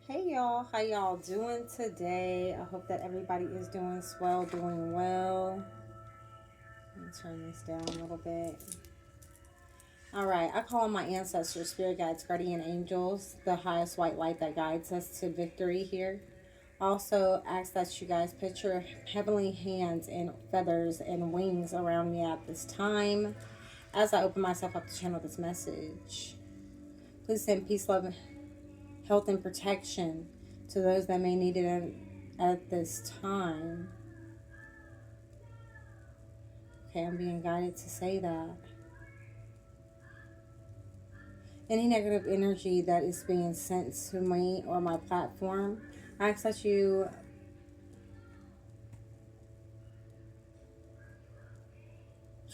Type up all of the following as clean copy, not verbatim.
Hey y'all, how y'all doing today? I hope that everybody is doing swell, doing well. Let me turn this down a little bit. All right, I call on my ancestors, spirit guides, guardian angels, the highest white light that guides us to victory here. Also, ask that you guys put your heavenly hands and feathers and wings around me at this time as I open myself up to channel this message. Please send peace, love, health, and protection to those that may need it at this time. Okay, I'm being guided to say that. Any negative energy that is being sent to me or my platform, I ask that you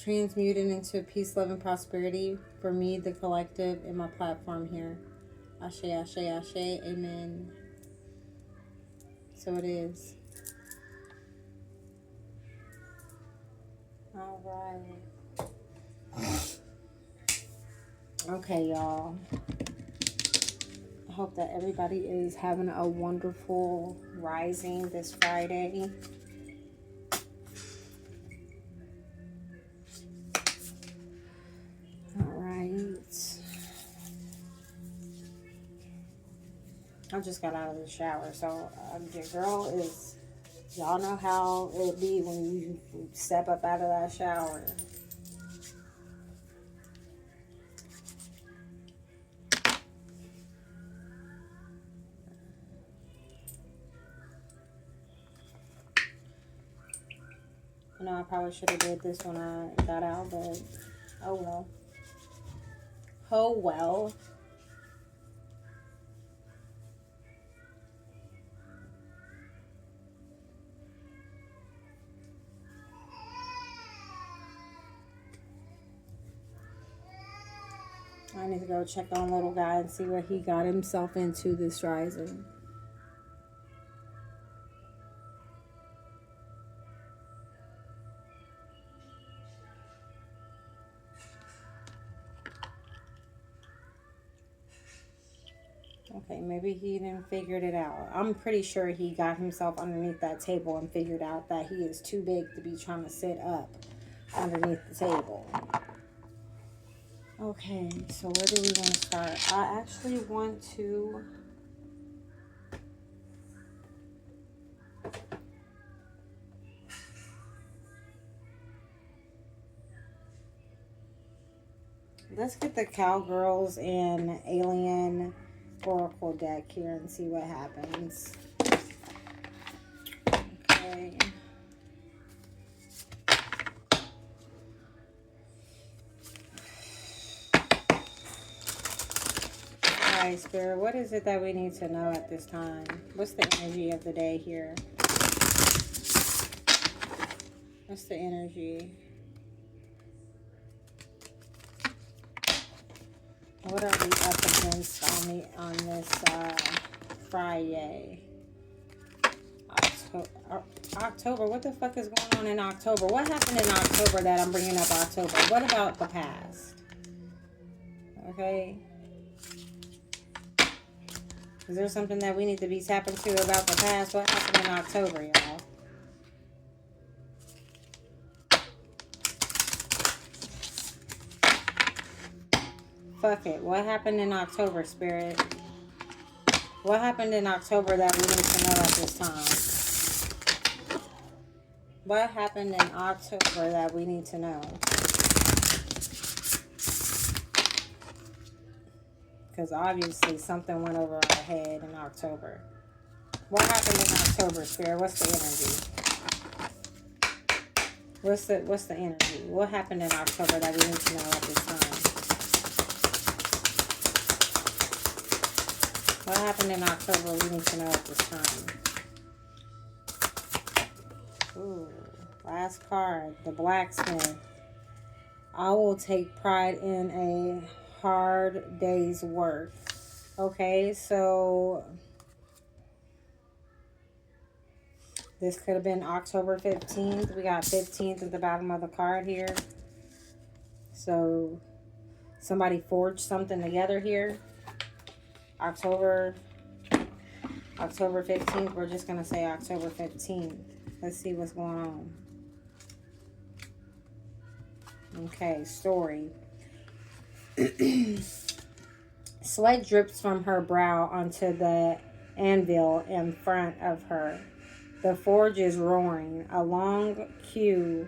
transmute it into peace, love, and prosperity for me, the collective, and my platform here. Ashe, ashe, ashe, amen. So it is. All right. Okay, y'all. I hope that everybody is having a wonderful rising this Friday. All right. I just got out of the shower, so your girl is, y'all know how it be when you step up out of that shower. I know I probably should have did this when I got out, but oh well. Oh well. I need to go check on little guy and see what he got himself into this rising. Okay, maybe he didn't figured it out. I'm pretty sure he got himself underneath that table and figured out that he is too big to be trying to sit up underneath the table. Okay, so where do we want to start? I actually want to let's get the Cowgirls and Alien Oracle deck here and see what happens. Okay. Alright, Spirit, what is it that we need to know at this time? What's the energy of the day here? What's the energy? What are we up against on this Friday? October. What the fuck is going on in October? What happened in October that I'm bringing up October? What about the past? Okay. Is there something that we need to be tapping to about the past? What happened in October, y'all? Fuck it. What happened in October, Spirit? What happened in October that we need to know at this time? What happened in October that we need to know? Because obviously something went over our head in October. What happened in October, Spirit? What's the energy? What's the energy? What happened in October that we need to know at this time? What happened in October we need to know at this time? Ooh, last card, the blacksmith. I will take pride in a hard day's work. Okay, so this could have been October 15th. We got 15th at the bottom of the card here. So somebody forged something together here. October October 15th. We're just going to say October 15th. Let's see what's going on. Okay, story. Sweat drips from her brow onto the anvil in front of her. The forge is roaring. A long queue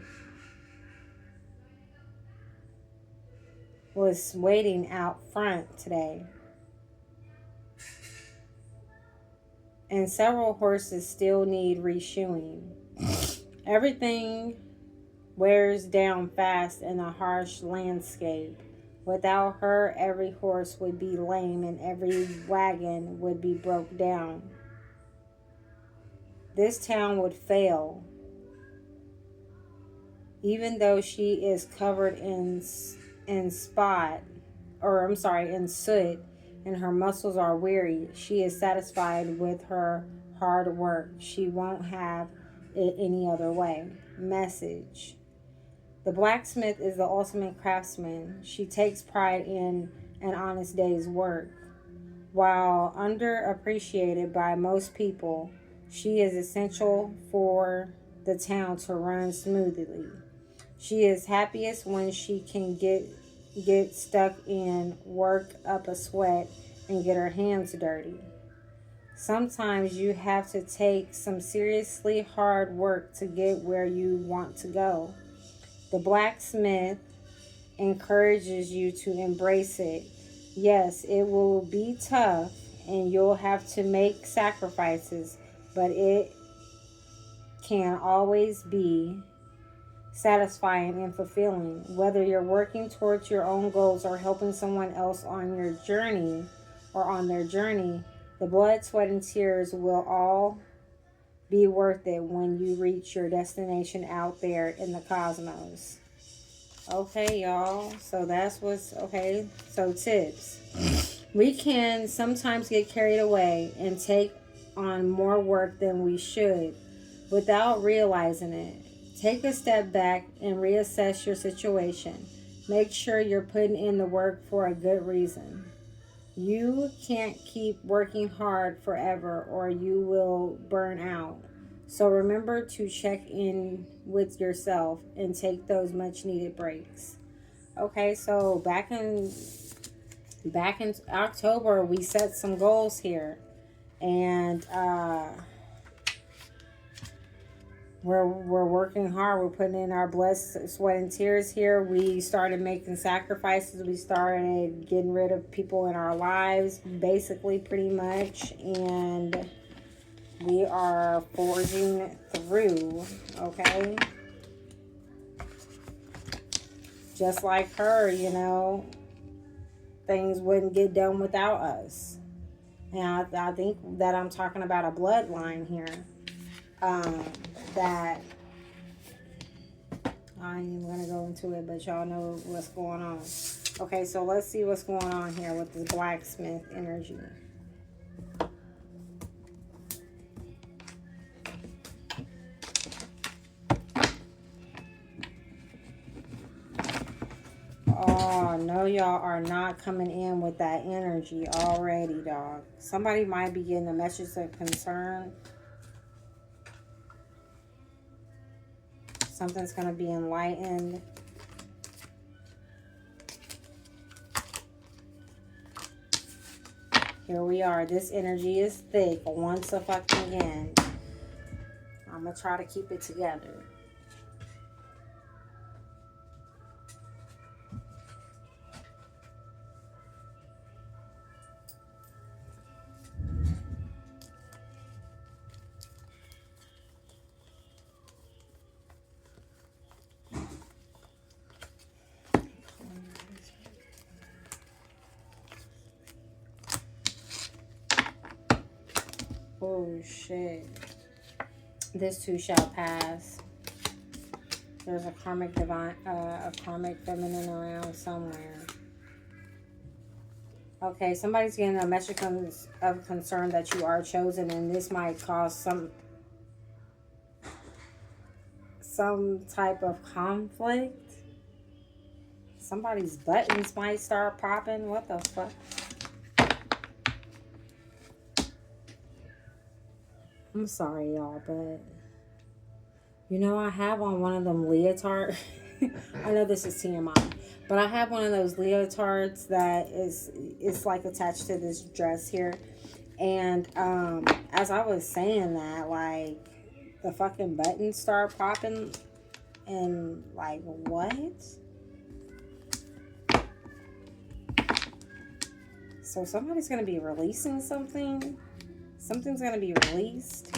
was waiting out front today, and several horses still need reshoeing. Everything wears down fast in a harsh landscape. Without her, every horse would be lame and every wagon would be broke down. This town would fail. Even though she is covered in soot, and her muscles are weary, she is satisfied with her hard work. She won't have it any other way. Message. The blacksmith is the ultimate craftsman. She takes pride in an honest day's work. While underappreciated by most people, she is essential for the town to run smoothly. She is happiest when she can get stuck in, work up a sweat, and get her hands dirty. Sometimes you have to take some seriously hard work to get where you want to go. The blacksmith encourages you to embrace it. Yes, it will be tough and you'll have to make sacrifices, but it can always be satisfying and fulfilling. Whether you're working towards your own goals or helping someone else on your journey or on their journey, the blood, sweat, and tears will all be worth it when you reach your destination out there in the cosmos. Okay, y'all. So that's what's okay. So tips. We can sometimes get carried away and take on more work than we should without realizing it. Take a step back and reassess your situation. Make sure you're putting in the work for a good reason. You can't keep working hard forever or you will burn out. So remember to check in with yourself and take those much needed breaks. Okay, so back in October, we set some goals here. And we're working hard. We're putting in our blood, sweat, and tears here. We started making sacrifices. We started getting rid of people in our lives, basically, pretty much. And we are forging through, okay? Just like her, things wouldn't get done without us. And I think that I'm talking about a bloodline here. That I ain't even gonna go into it, but y'all know what's going on. Okay, so let's see what's going on here with this blacksmith energy. Oh no, y'all are not coming in with that energy already, dog. Somebody might be getting a message of concern. Something's going to be enlightened. Here we are. This energy is thick once again. I'm going to try to keep it together. Oh shit. This too shall pass. There's a karmic feminine around somewhere. Okay, somebody's getting a message of concern that you are chosen, and this might cause some type of conflict. Somebody's buttons might start popping. What the fuck? I'm sorry, y'all, but you know, I have on one of them leotard. I know this is TMI, but I have one of those leotards that is like attached to this dress here. And as I was saying that, like the fucking buttons start popping, and like what? So somebody's gonna be releasing something. Something's gonna be released.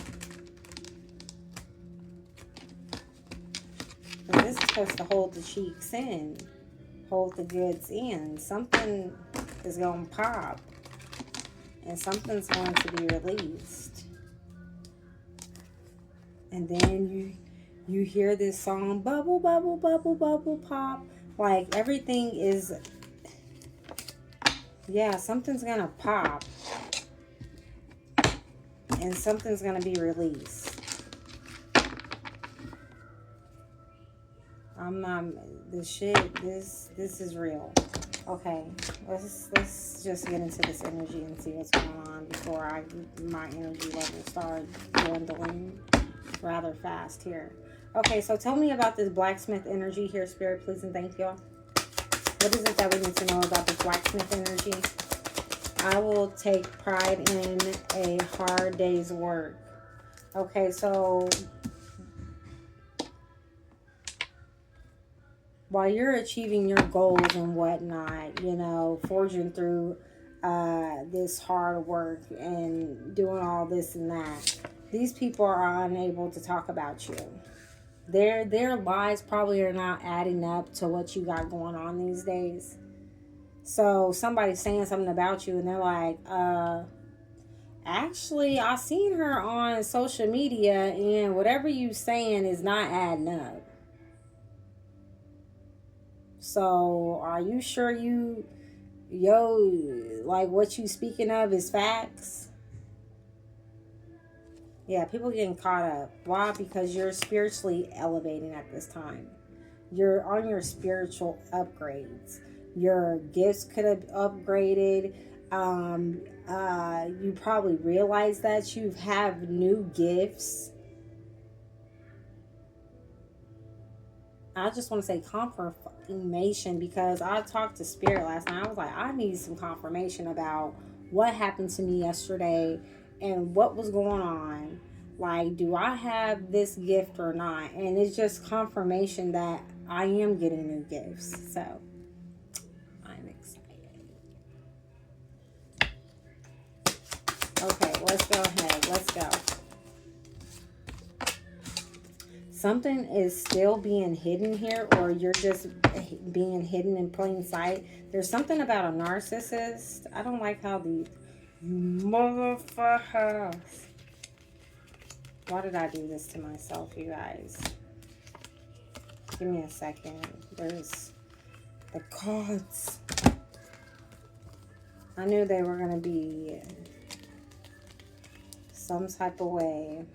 And this is supposed to hold the cheeks in, hold the goods in. Something is gonna pop, and something's going to be released. And then you hear this song, bubble, bubble, bubble, bubble, pop. Like everything is, yeah, something's gonna pop, and something's gonna be released. I'm not, this shit, this is real. Okay, let's just get into this energy and see what's going on before my energy level start dwindling rather fast here. Okay, so tell me about this blacksmith energy here, Spirit, please and thank y'all. What is it that we need to know about this blacksmith energy? I will take pride in a hard day's work. Okay, so while you're achieving your goals and whatnot, you know, forging through this hard work and doing all this and that, these people are unable to talk about you. Their lies probably are not adding up to what you got going on these days. So somebody's saying something about you and they're like, actually, I seen her on social media and whatever you saying is not adding up. So are you sure like what you speaking of is facts? Yeah, people getting caught up. Why? Because you're spiritually elevating at this time. You're on your spiritual upgrades. Your gifts could have upgraded. You probably realize that you have new gifts. I just want to say confirmation, because I talked to Spirit last night. I was like, I need some confirmation about what happened to me yesterday and what was going on. Like, do I have this gift or not? And it's just confirmation that I am getting new gifts. So I'm excited. Okay, let's go ahead. Let's go. Something is still being hidden here, or you're just being hidden in plain sight. There's something about a narcissist. I don't like how these motherfuckers. Why did I do this to myself, you guys? Give me a second. There's the cards. I knew they were going to be some type of way.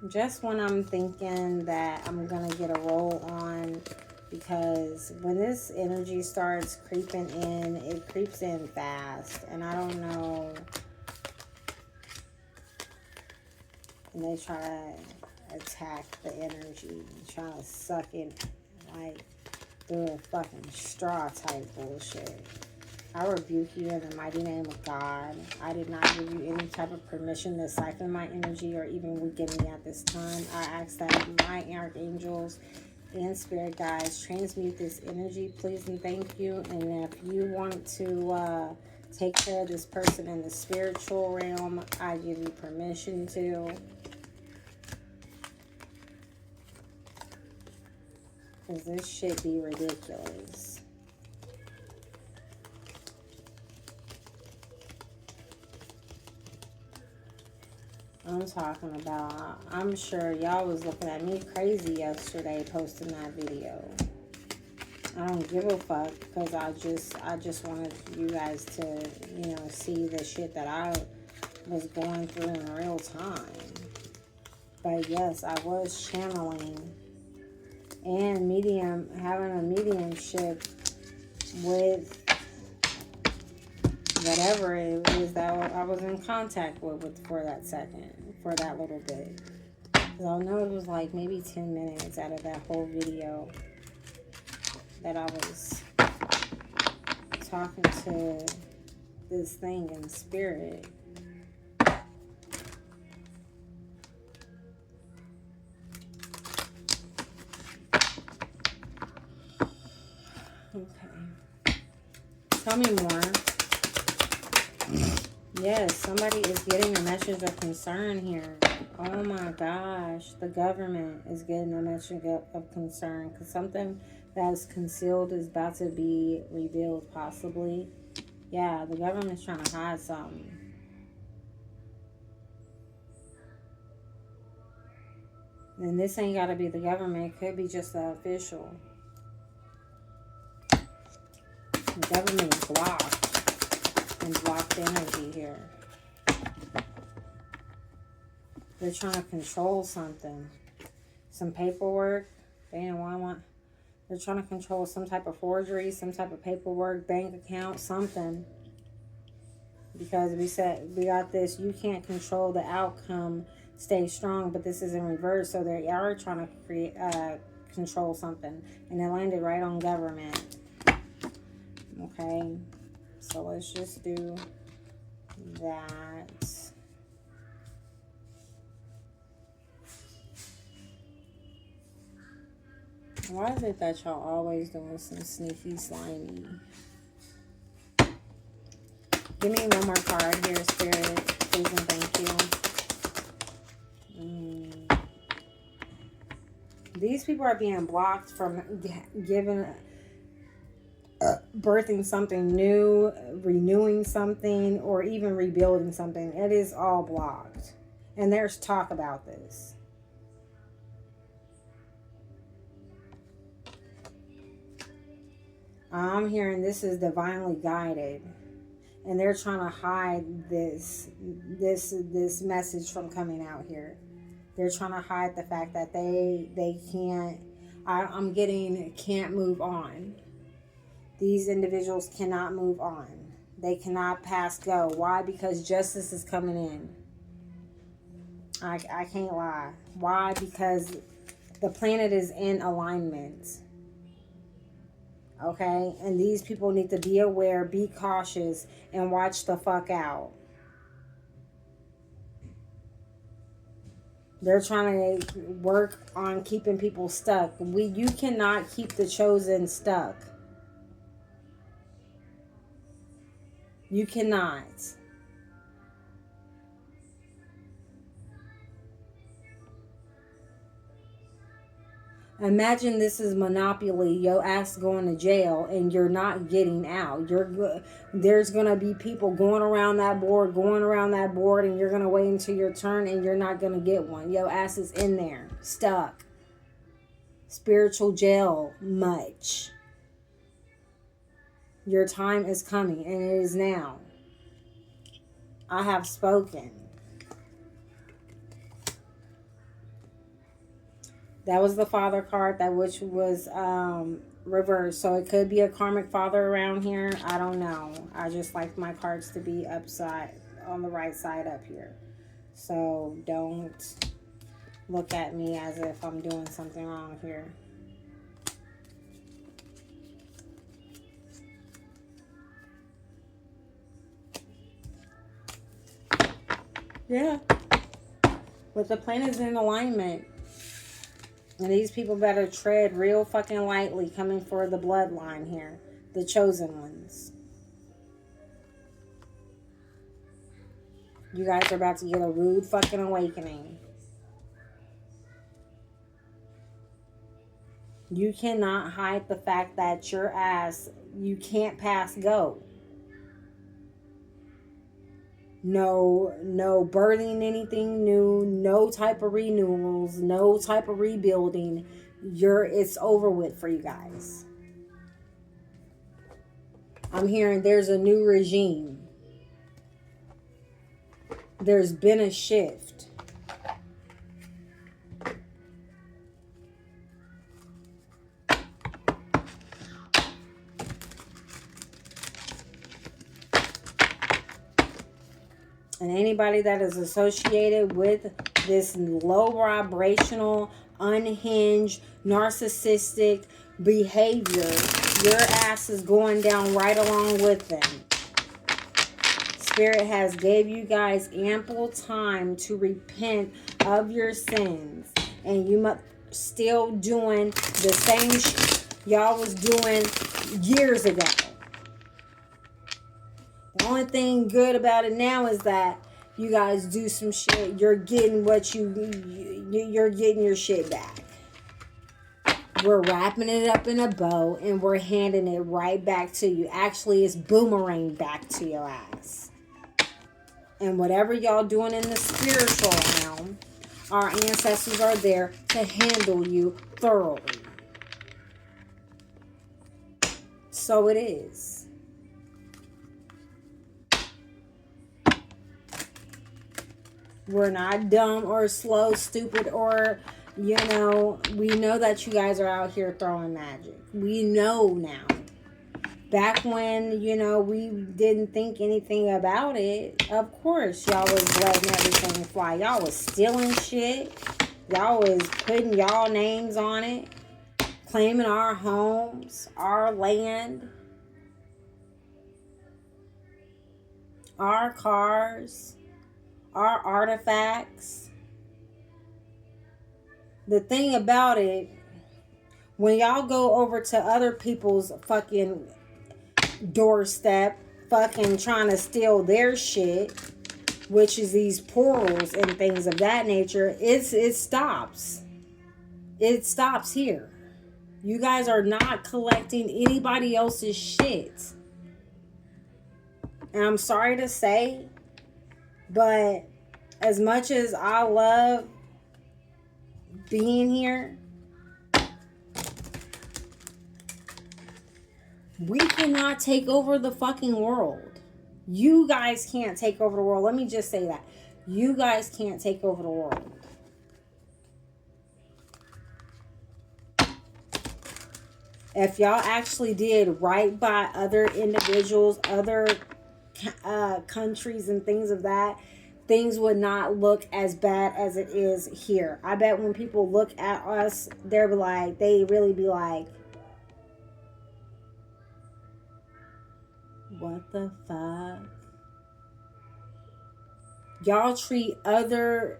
Just when I'm thinking that I'm going to get a roll on, because when this energy starts creeping in, it creeps in fast. And I don't know. And they try to attack the energy, try to suck it like through a fucking straw type bullshit. I rebuke you in the mighty name of God. I did not give you any type of permission to siphon my energy or even weaken me at this time. I ask that my archangels and spirit guides transmute this energy, please and thank you. And if you want to take care of this person in the spiritual realm, I give you permission to. Because this shit be ridiculous. I'm talking about, I'm sure y'all was looking at me crazy yesterday posting that video. I don't give a fuck, because I just wanted you guys to, you know, see the shit that I was going through in real time. But yes, I was channeling and having a mediumship with whatever it is that I was in contact with for that second, for that little bit. Because I know it was like maybe 10 minutes out of that whole video that I was talking to this thing in spirit. Okay. Tell me more. Yes, somebody is getting a message of concern here. Oh my gosh. The government is getting a message of concern because something that's concealed is about to be revealed, possibly. Yeah, the government's trying to hide something. And this ain't got to be the government. It could be just the official. The government is blocked. And blocked energy here. They're trying to control something. Some paperwork. They're trying to control some type of forgery, some type of paperwork, bank account, something. Because we said, we got this, you can't control the outcome, stay strong, but this is in reverse. So they are trying to control something. And it landed right on government. Okay. So let's just do that. Why is it that y'all always doing some sneaky, slimy? Give me one more card here, Spirit. Please and thank you. These people are being blocked from birthing something new, renewing something, or even rebuilding something. It is all blocked. And there's talk about this. I'm hearing this is divinely guided, and they're trying to hide this message from coming out here. They're trying to hide the fact that they can't. I'm getting can't move on. These individuals cannot move on. They cannot pass go. Why? Because justice is coming in. I can't lie. Why? Because the planet is in alignment. Okay, and these people need to be aware, be cautious, and watch the fuck out. They're trying to work on keeping people stuck. You cannot keep the chosen stuck. You cannot. Imagine this is Monopoly, your ass going to jail and you're not getting out. There's going to be people going around that board, and you're going to wait until your turn and you're not going to get one. Your ass is in there, stuck. Spiritual jail, much. Your time is coming, and it is now. I have spoken. That was the father card, which was reversed. So it could be a karmic father around here. I don't know. I just like my cards to be upside, on the right side up here. So don't look at me as if I'm doing something wrong here. Yeah. But the planet's in alignment. And these people better tread real fucking lightly, coming for the bloodline here. The chosen ones. You guys are about to get a rude fucking awakening. You cannot hide the fact that your ass, you can't pass go. No birthing anything new, no type of renewals, no type of rebuilding. It's over with for you guys. I'm hearing there's a new regime. There's been a shift. And anybody that is associated with this low vibrational, unhinged, narcissistic behavior, your ass is going down right along with them. Spirit has gave you guys ample time to repent of your sins. And you must still doing the same shit y'all was doing years ago. The only thing good about it now is that you guys do some shit. You're getting what you're getting your shit back. We're wrapping it up in a bow and we're handing it right back to you. Actually, it's boomerang back to your ass. And whatever y'all doing in the spiritual realm, our ancestors are there to handle you thoroughly. So it is. We're not dumb or slow, stupid, or, you know, we know that you guys are out here throwing magic. We know now. Back when, you know, we didn't think anything about it, of course, y'all was letting everything fly. Y'all was stealing shit. Y'all was putting y'all names on it. Claiming our homes, our land, our cars, our artifacts. The thing about it, when y'all go over to other people's fucking doorstep, fucking trying to steal their shit, which is these portals and things of that nature, it stops. It stops here. You guys are not collecting anybody else's shit. And I'm sorry to say, but as much as I love being here, we cannot take over the fucking world. You guys can't take over the world. Let me just say that. You guys can't take over the world. If y'all actually did right by other individuals, other countries and things of that, things would not look as bad as it is here. I bet when people look at us, they'll be like, they really be like, what the fuck? Y'all treat other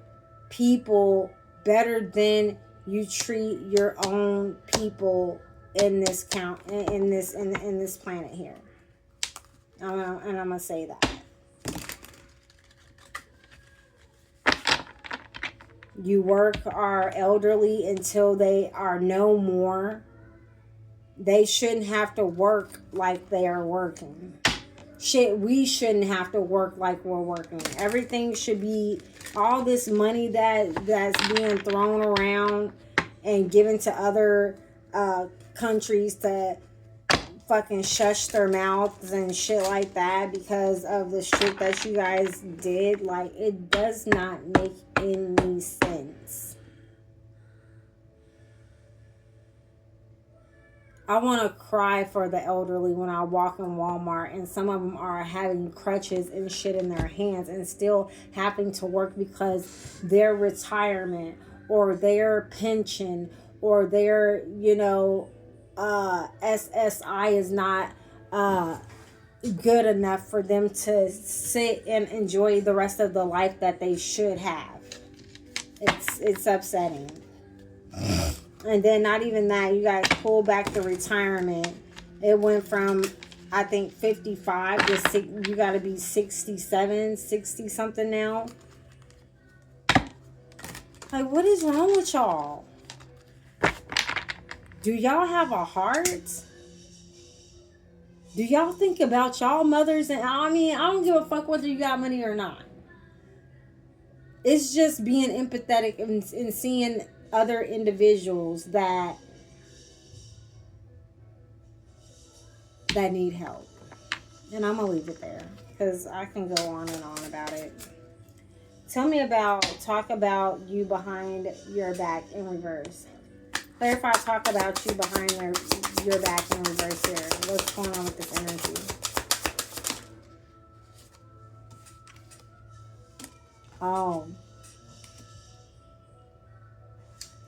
people better than you treat your own people in this in this planet here. And I'm gonna say that. You work our elderly until they are no more. They shouldn't have to work like they are working. Shit, we shouldn't have to work like we're working. Everything should be, all this money that's being thrown around and given to other countries to fucking shush their mouths and shit like that because of the shit that you guys did. Like, it does not make any sense. I want to cry for the elderly when I walk in Walmart and some of them are having crutches and shit in their hands and still having to work because their retirement or their pension or their, you know, SSI is not good enough for them to sit and enjoy the rest of the life that they should have. It's upsetting. And then not even that, you guys pull back the retirement. It went from, I think, 55 to you got to be 67, 60 something now. Like, what is wrong with y'all? Do y'all have a heart? Do y'all think about y'all mothers? And I mean, I don't give a fuck whether you got money or not. It's just being empathetic and seeing other individuals that need help. And I'm gonna leave it there because I can go on and on about it. Talk about you behind your back in reverse. Clarify, talk about you behind your back in reverse here. What's going on with this energy? Oh.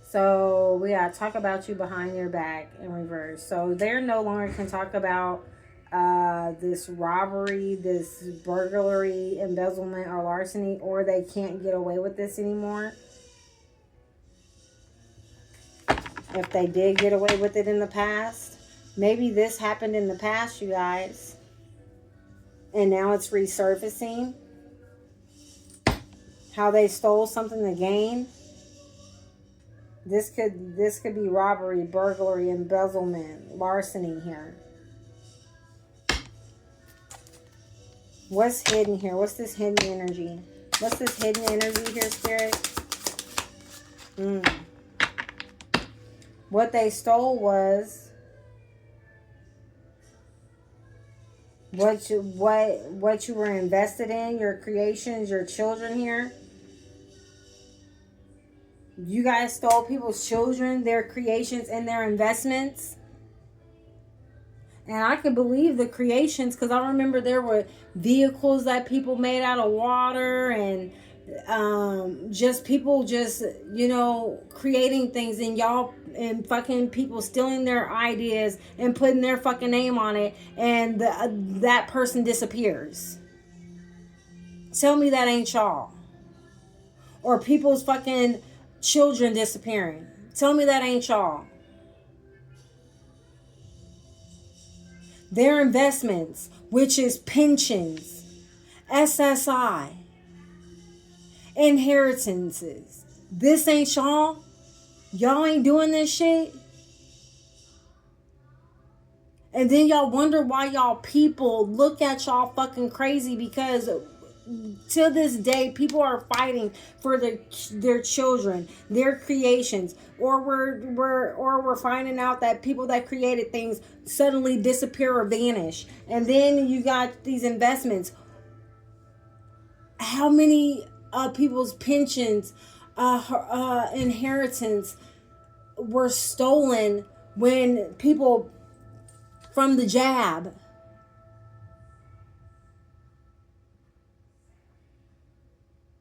So we gotta talk about you behind your back in reverse. So they're no longer can talk about this robbery, this burglary, embezzlement, or larceny, or they can't get away with this anymore. If they did get away with it in the past, maybe this happened in the past, you guys, and now it's resurfacing. How they stole something to gain. This could be robbery, burglary, embezzlement, larceny here. What's hidden here? What's this hidden energy? What's this hidden energy here, Spirit? What they stole was what you were invested in, your creations, your children here. You guys stole people's children, their creations, and their investments. And I could believe the creations, because I remember there were vehicles that people made out of water, and just people just, creating things, and y'all and fucking people stealing their ideas and putting their fucking name on it, and that person disappears. Tell me that ain't y'all. Or people's fucking children disappearing. Tell me that ain't y'all. Their investments, which is pensions, SSI, inheritances. This ain't y'all. Y'all ain't doing this shit. And then y'all wonder why y'all people look at y'all fucking crazy, because to this day people are fighting for their children, their creations, or we're finding out that people that created things suddenly disappear or vanish. And then you got these investments. How many people's pensions, inheritance were stolen when people from the jab?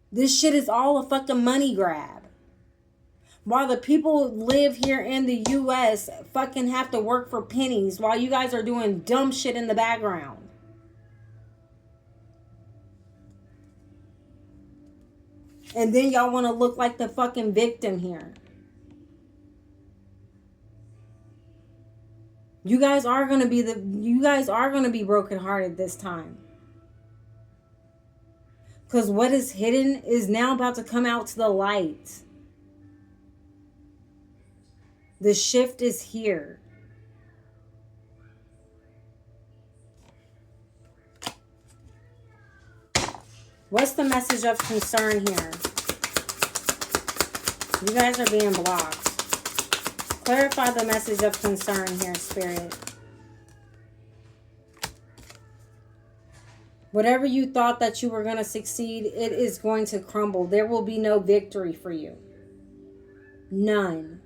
This shit is all a fucking money grab. While the people live here in the U.S. fucking have to work for pennies, while you guys are doing dumb shit in the background. And then y'all want to look like the fucking victim here. You guys are going to be brokenhearted this time. Because what is hidden is now about to come out to the light. The shift is here. What's the message of concern here? You guys are being blocked. Clarify the message of concern here, Spirit. Whatever you thought that you were going to succeed, it is going to crumble. There will be no victory for you. None.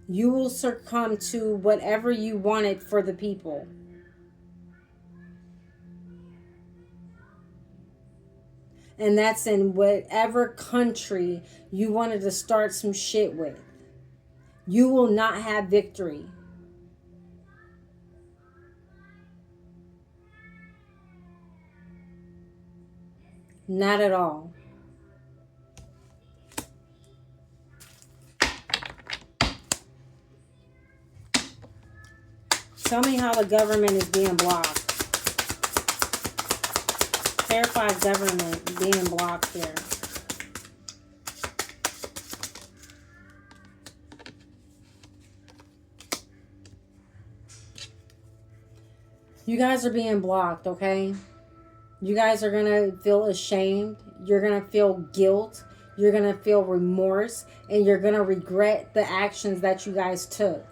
You will succumb to whatever you wanted for the people. And that's in whatever country you wanted to start some shit with. You will not have victory. Not at all. Tell me how the government is being blocked. Clarify government being blocked here. You guys are being blocked, okay? You guys are going to feel ashamed. You're going to feel guilt. You're going to feel remorse. And you're going to regret the actions that you guys took.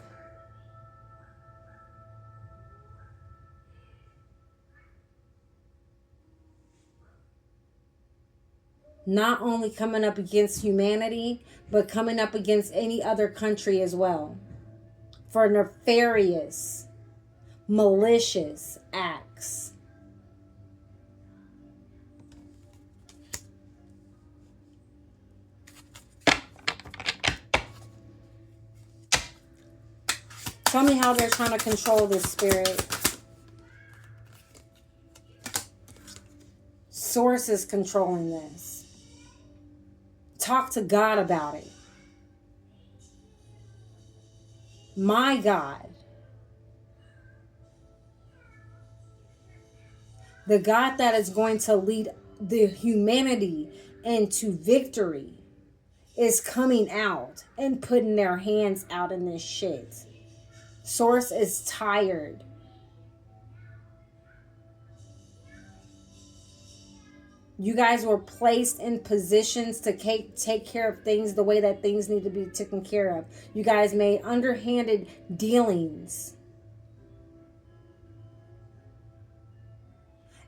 Not only coming up against humanity, but coming up against any other country as well. For nefarious, malicious acts. Tell me how they're trying to control this, Spirit. Source is controlling this. Talk to God about it. My God. The God that is going to lead the humanity into victory is coming out and putting their hands out in this shit. Source is tired. You guys were placed in positions to take care of things the way that things need to be taken care of. You guys made underhanded dealings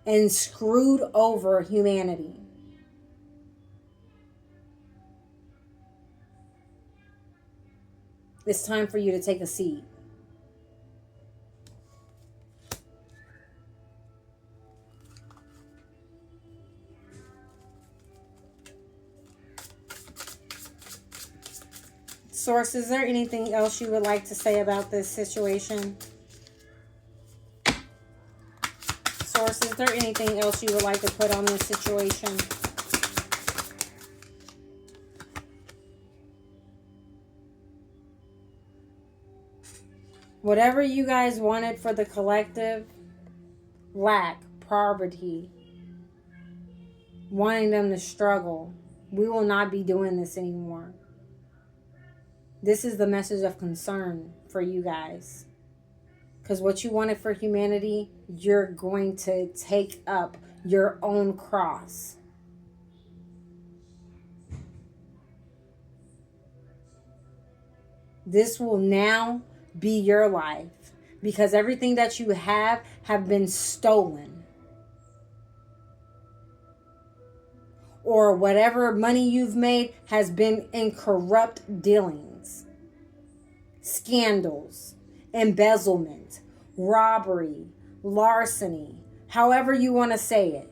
and screwed over humanity. It's time for you to take a seat. Source, is there anything else you would like to say about this situation? Source, is there anything else you would like to put on this situation? Whatever you guys wanted for the collective, lack, poverty, wanting them to struggle, we will not be doing this anymore. This is the message of concern for you guys. Because what you wanted for humanity, you're going to take up your own cross. This will now be your life. Because everything that you have been stolen. Or whatever money you've made has been in corrupt dealings. Scandals, embezzlement, robbery, larceny, however you want to say it.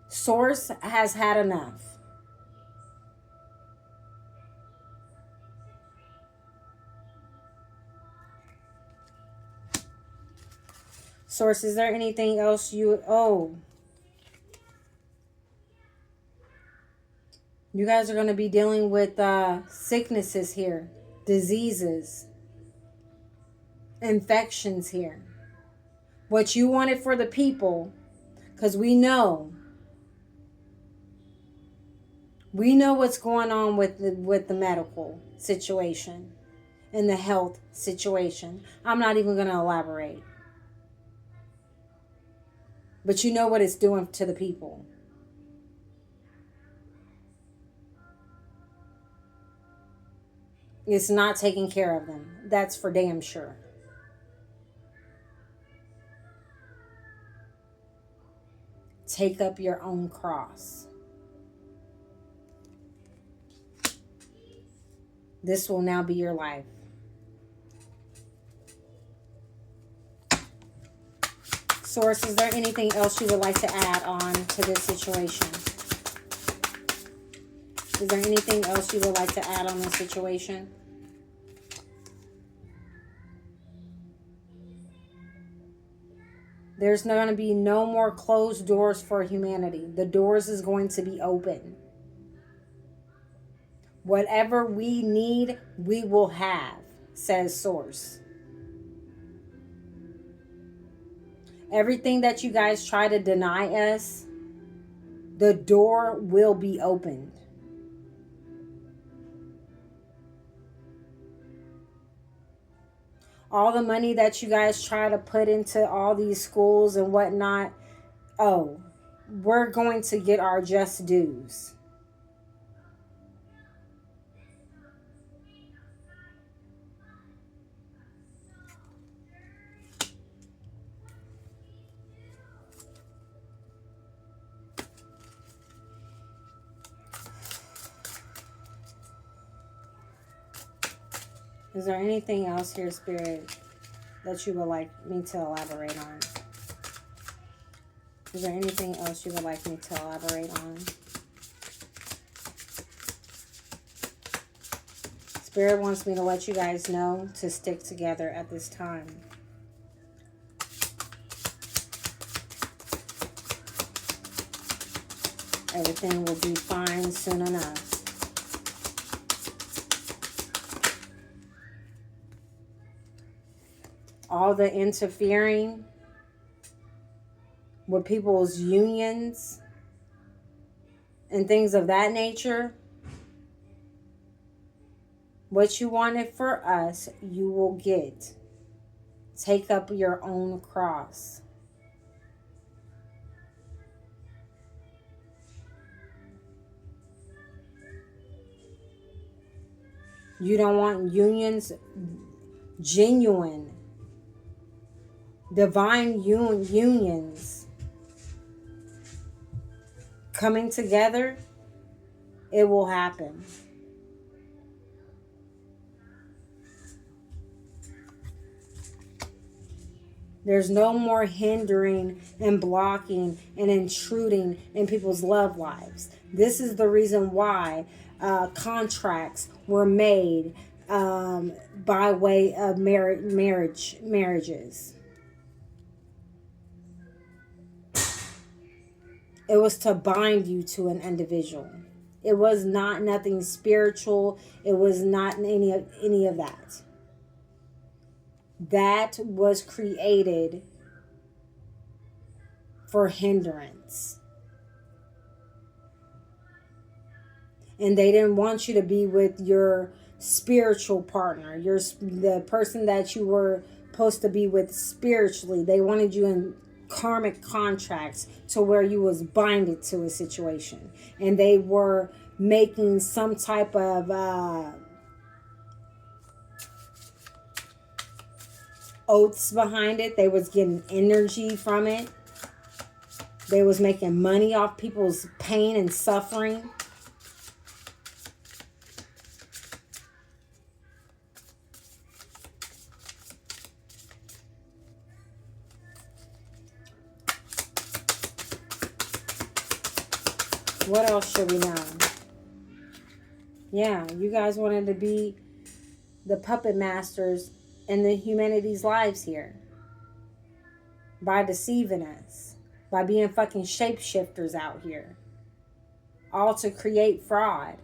Source has had enough. Source, is there anything else you... Oh. You guys are going to be dealing with sicknesses here. Diseases. Infections here. What you wanted for the people. Because we know what's going on with the medical situation. And the health situation. I'm not even going to elaborate. But you know what it's doing to the people. It's not taking care of them. That's for damn sure. Take up your own cross. This will now be your life. Source, is there anything else you would like to add on to this situation? Is there anything else you would like to add on this situation? There's going to be no more closed doors for humanity. The doors is going to be open. Whatever we need, we will have, says Source. Everything that you guys try to deny us, the door will be opened. All the money that you guys try to put into all these schools and whatnot, oh, we're going to get our just dues. Is there anything else here, Spirit, that you would like me to elaborate on? Is there anything else you would like me to elaborate on? Spirit wants me to let you guys know to stick together at this time. Everything will be fine soon enough. All the interfering with people's unions and things of that nature, what you wanted for us, you will get. Take up your own cross. You don't want unions, genuine, divine unions coming together. It will happen. There's no more hindering and blocking and intruding in people's love lives. This is the reason why contracts were made by way of marriages. It was to bind you to an individual. It was not nothing spiritual. It was not any of that. That was created for hindrance. And they didn't want you to be with your spiritual partner, the person that you were supposed to be with spiritually. They wanted you in karmic contracts to where you was binded to a situation. And they were making some type of oaths behind it. They was getting energy from it. They was making money off people's pain and suffering. What else should we know? Yeah, you guys wanted to be the puppet masters in the humanity's lives here. By deceiving us. By being fucking shapeshifters out here. All to create fraud.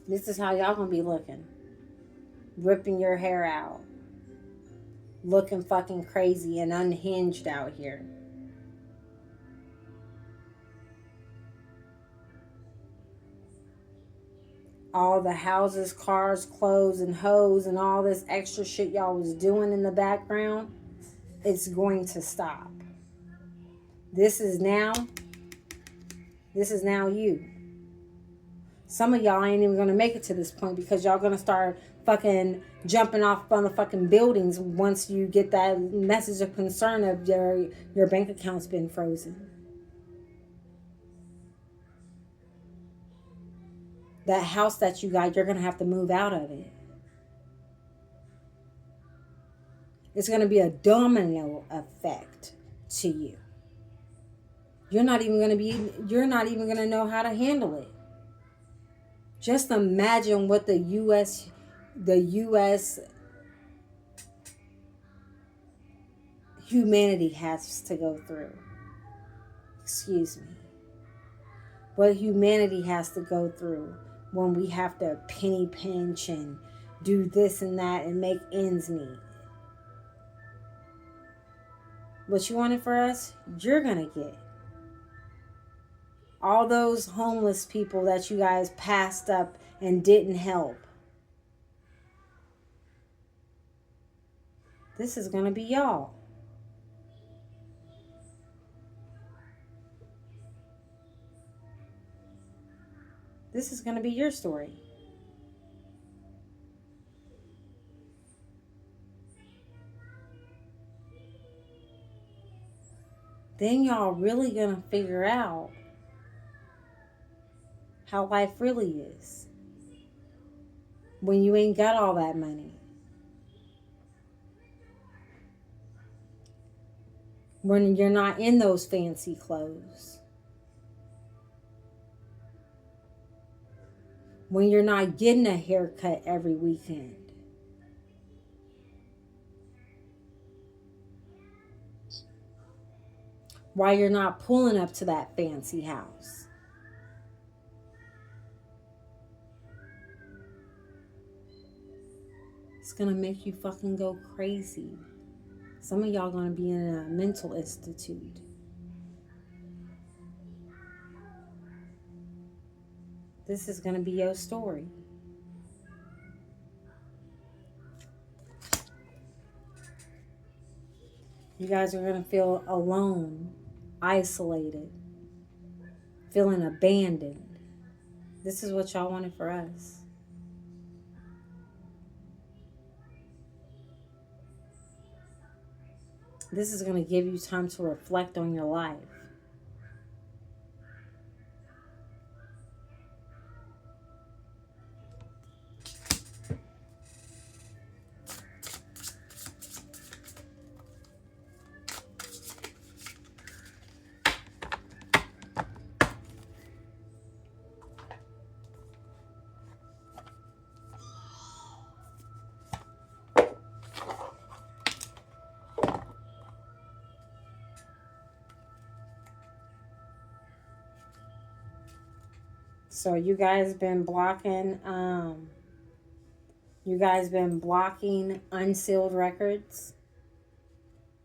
This is how y'all gonna be looking. Ripping your hair out. Looking fucking crazy and unhinged out here. All the houses, cars, clothes, and hoes and all this extra shit y'all was doing in the background, it's going to stop. This is now you. Some of y'all ain't even going to make it to this point because y'all going to start fucking jumping off on the fucking buildings once you get that message of concern of your bank account's been frozen. That house that you got, you're going to have to move out of it. It's going to be a domino effect to you. You're not even going to know how to handle it. Just imagine what the U.S. humanity has to go through. Excuse me. What humanity has to go through when we have to penny pinch and do this and that and make ends meet. What you wanted for us, you're going to get. All those homeless people that you guys passed up and didn't help. This is going to be y'all. This is going to be your story. Then y'all really going to figure out how life really is when you ain't got all that money. When you're not in those fancy clothes. When you're not getting a haircut every weekend. Why you're not pulling up to that fancy house. It's gonna make you fucking go crazy. Some of y'all gonna be in a mental institute. This is gonna be your story. You guys are gonna feel alone, isolated, feeling abandoned. This is what y'all wanted for us. This is going to give you time to reflect on your life. So you guys been blocking unsealed records.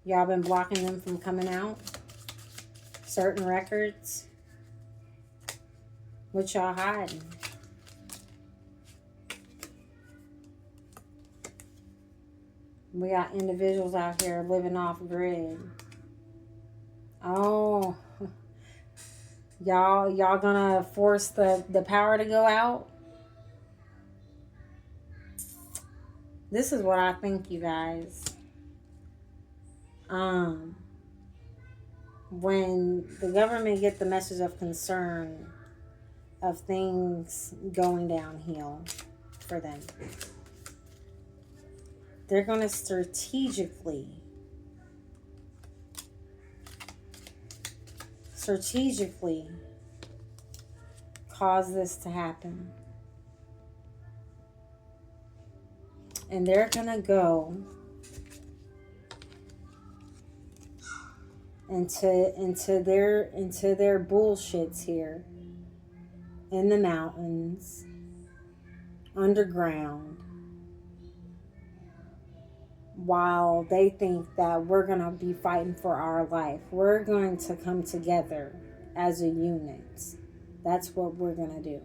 Y'all been blocking them from coming out. Certain records. What y'all hiding? We got individuals out here living off grid. Oh, y'all gonna force the power to go out? This is what I think, you guys. When the government get the message of concern of things going downhill for them, they're going to strategically cause this to happen. And they're going to go into their bullshits here in the mountains, underground, while they think that we're going to be fighting for our life. We're going to come together as a unit. That's what we're going to do.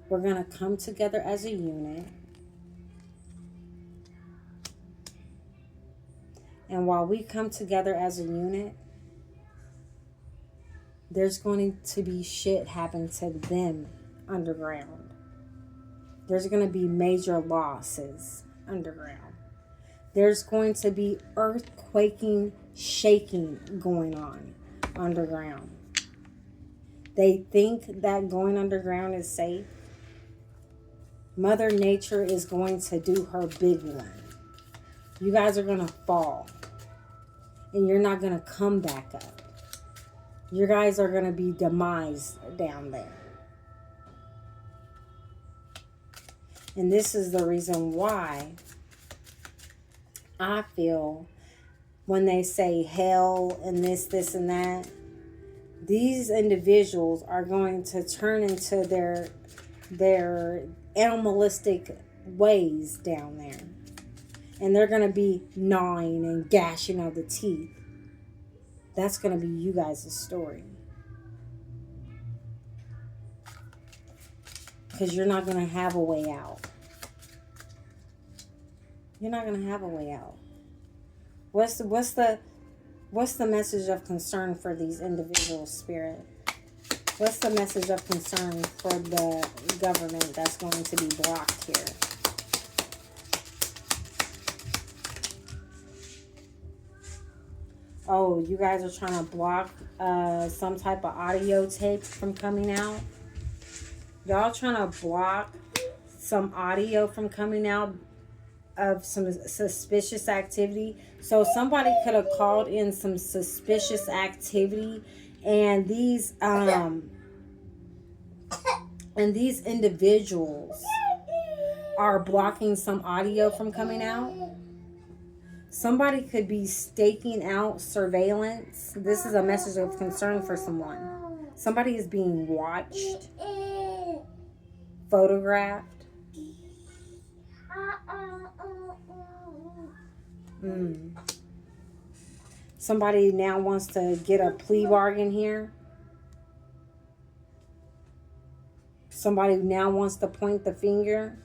We're going to come together as a unit. And while we come together as a unit, there's going to be shit happen to them underground. There's going to be major losses underground. There's going to be earthquaking, shaking going on underground. They think that going underground is safe. Mother Nature is going to do her big one. You guys are going to fall. And you're not going to come back up. You guys are going to be demised down there. And this is the reason why I feel when they say hell and this and that, these individuals are going to turn into their animalistic ways down there. And they're going to be gnawing and gashing of the teeth. That's going to be you guys' story. Because you're not going to have a way out. You're not going to have a way out. What's the message of concern for these individuals, Spirit? What's the message of concern for the government that's going to be blocked here? Oh, you guys are trying to block some type of audio tape from coming out? Y'all trying to block some audio from coming out of some suspicious activity. So somebody could have called in some suspicious activity, and these individuals are blocking some audio from coming out. Somebody could be staking out surveillance. This is a message of concern for someone. Somebody is being watched, photographed. Somebody now wants to get a plea bargain here. Somebody now wants to point the finger.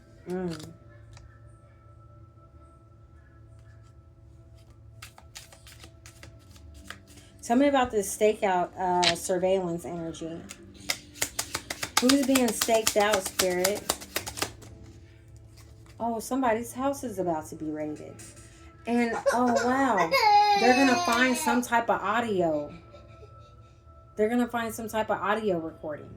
Tell me about this stakeout surveillance energy. Who's being staked out, Spirit? Oh, somebody's house is about to be raided. And, oh, wow. They're going to find some type of audio. They're going to find some type of audio recording.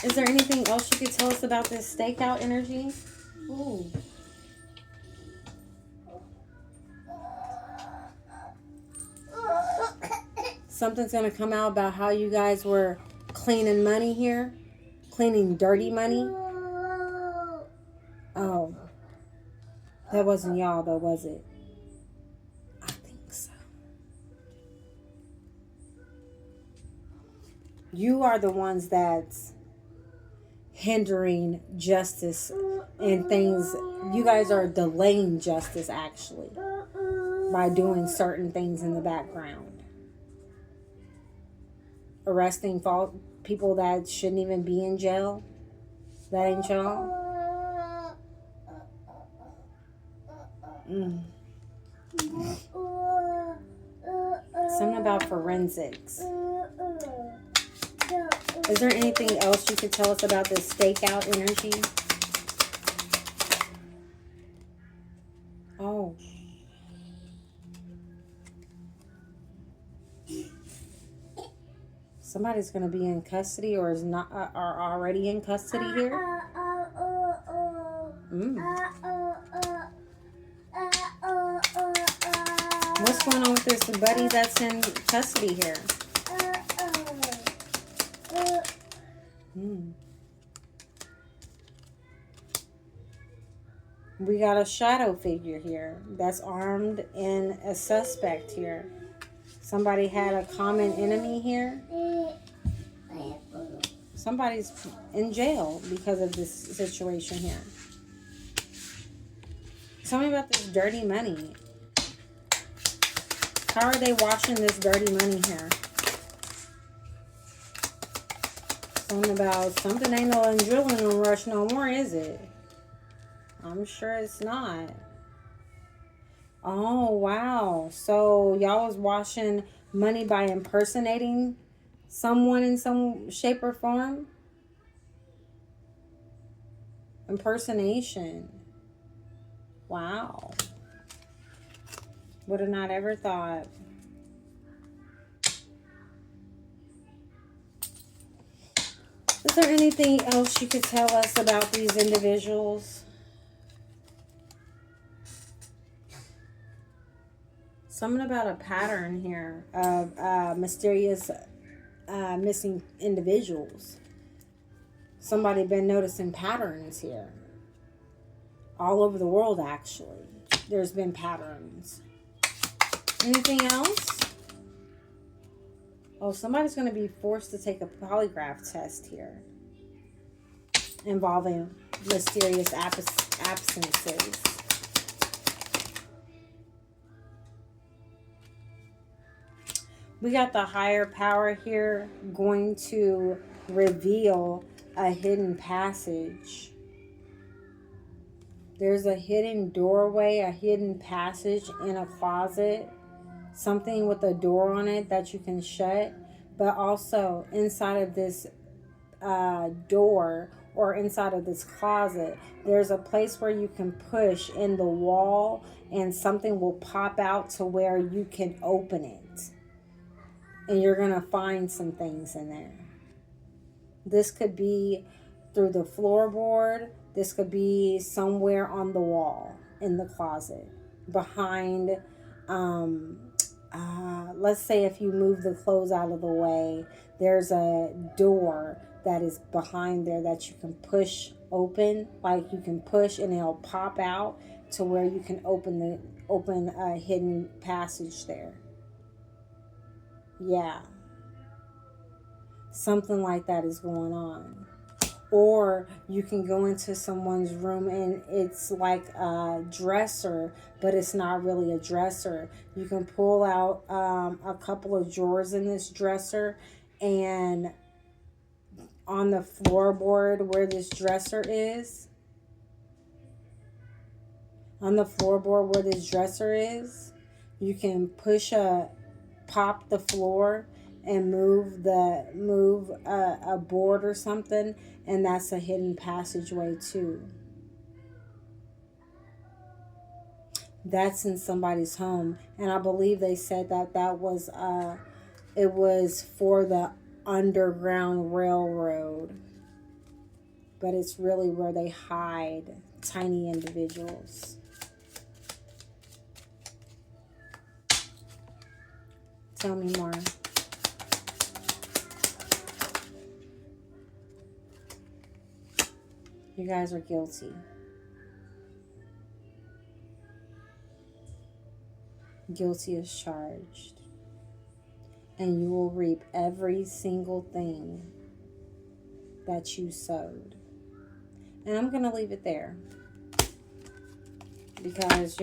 Is there anything else you could tell us about this stakeout energy? Ooh. Something's going to come out about how you guys were cleaning money here. Cleaning dirty money. Oh. That wasn't y'all though, was it? I think so. You are the ones that's hindering justice and things. You guys are delaying justice actually by doing certain things in the background. Arresting people that shouldn't even be in jail. That ain't y'all. Something about forensics. Is there anything else you could tell us about this stakeout energy? Oh. Somebody's going to be in custody or is not are already in custody here. What's going on with this buddy that's in custody here? We got a shadow figure here that's armed and a suspect here. Somebody had a common enemy here. Somebody's in jail because of this situation here. Tell me about this dirty money. How are they watching this dirty money here? Something about something ain't no adrenaline rush no more, is it? I'm sure it's not. Oh, wow. So y'all was washing money by impersonating someone in some shape or form? Impersonation. Wow. Would have not ever thought. Is there anything else you could tell us about these individuals? Something about a pattern here of mysterious missing individuals. Somebody been noticing patterns here. All over the world, actually. There's been patterns. Anything else? Oh, somebody's going to be forced to take a polygraph test here. Involving mysterious absences. We got the higher power here going to reveal a hidden passage. There's a hidden doorway, a hidden passage in a closet. Something with a door on it that you can shut. But also inside of this door or inside of this closet, there's a place where you can push in the wall and something will pop out to where you can open it. And you're going to find some things in there. This could be through the floorboard. This could be somewhere on the wall in the closet. Behind, let's say if you move the clothes out of the way, there's a door that is behind there that you can push open. Like you can push and it'll pop out to where you can open a hidden passage there. Yeah. Something like that is going on. Or you can go into someone's room and it's like a dresser, but it's not really a dresser. You can pull out a couple of drawers in this dresser, and on the floorboard where this dresser is, you can pop the floor and move a board or something, and that's a hidden passageway too. That's in somebody's home, and I believe they said that was it was for the Underground Railroad, but it's really where they hide tiny individuals. Tell me more. You guys are guilty. Guilty as charged. And you will reap every single thing that you sowed. And I'm going to leave it there. Because,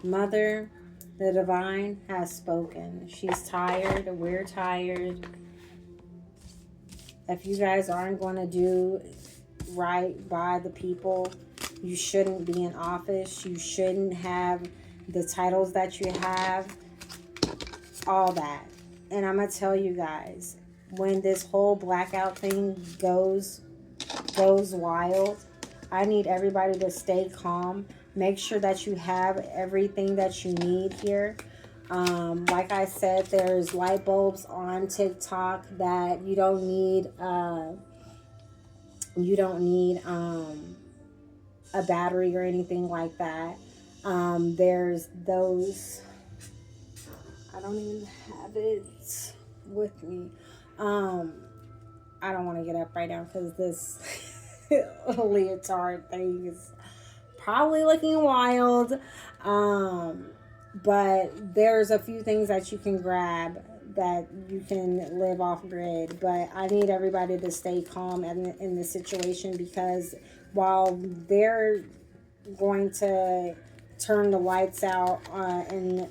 Mother, the Divine, has spoken. She's tired. We're tired. If you guys aren't going to do right by the people, you shouldn't be in office. You shouldn't have the titles that you have. All that. And I'm going to tell you guys, when this whole blackout thing goes wild, I need everybody to stay calm. Make sure that you have everything that you need here. Like I said, there's light bulbs on TikTok that you don't need a battery or anything like that. There's those, I don't even have it with me. I don't want to get up right now because this leotard thing is probably looking wild. But there's a few things that you can grab that you can live off grid. But I need everybody to stay calm in this situation, because while they're going to turn the lights out and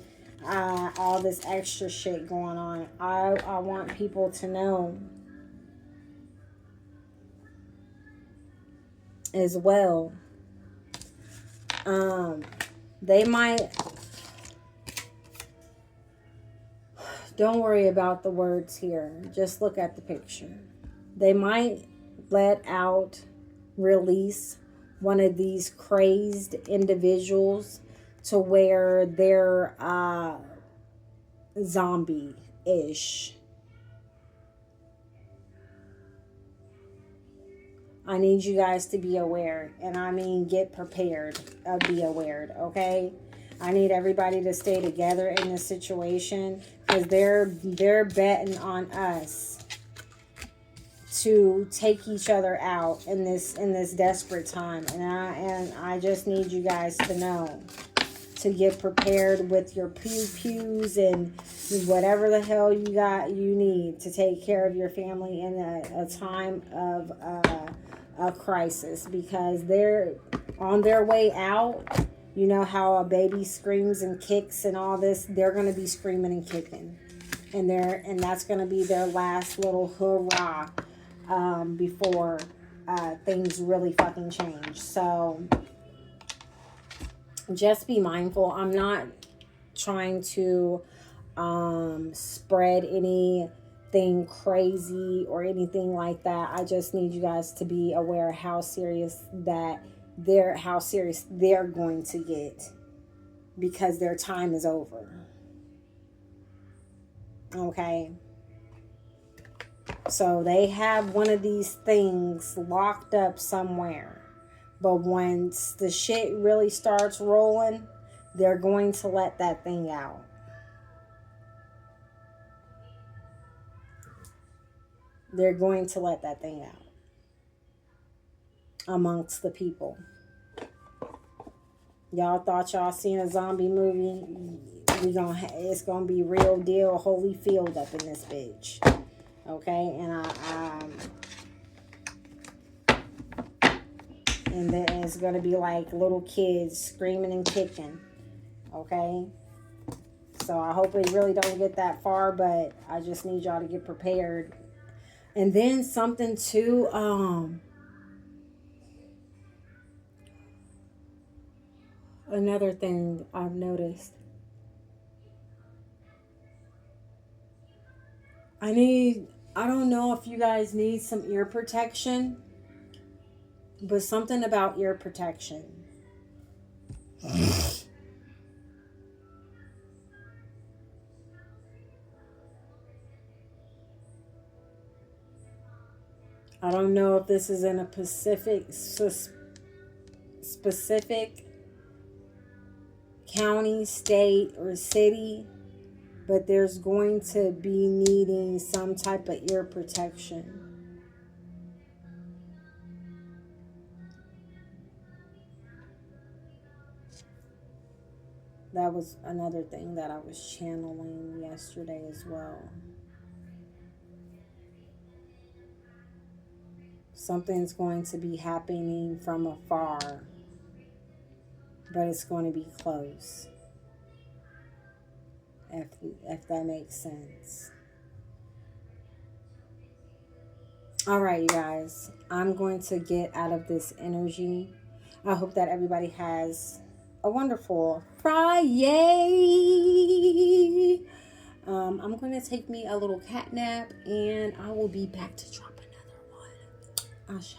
all this extra shit going on, I want people to know as well. They might, don't worry about the words here, just look at the picture. They might release one of these crazed individuals to where they're zombie-ish. I need you guys to be aware, and I mean get prepared, be aware, okay? I need everybody to stay together in this situation, because they're betting on us to take each other out in this desperate time, and I just need you guys to know to get prepared with your pews and whatever the hell you need to take care of your family in a time of a crisis, because they're on their way out. You know how a baby screams and kicks and all this, they're going to be screaming and kicking, and that's going to be their last little hurrah before things really fucking change. So just be mindful. I'm not trying to spread anything anything crazy or anything like that. I just need you guys to be aware how serious they're going to get, because their time is over. Okay? So they have one of these things locked up somewhere. But once the shit really starts rolling, they're going to let that thing out. They're going to let that thing out amongst the people. Y'all thought y'all seen a zombie movie? It's gonna be real deal, Holyfield up in this bitch. Okay, and then it's gonna be like little kids screaming and kicking. Okay, so I hope we really don't get that far, but I just need y'all to get prepared. And then something too, another thing I've noticed. I don't know if you guys need some ear protection, but something about ear protection. I don't know if this is in a specific county, state, or city, but there's going to be needing some type of ear protection. That was another thing that I was channeling yesterday as well. Something's going to be happening from afar, but it's going to be close. If that makes sense. All right, you guys. I'm going to get out of this energy. I hope that everybody has a wonderful Friday. I'm going to take me a little cat nap, and I will be back to drop another one. Ashe.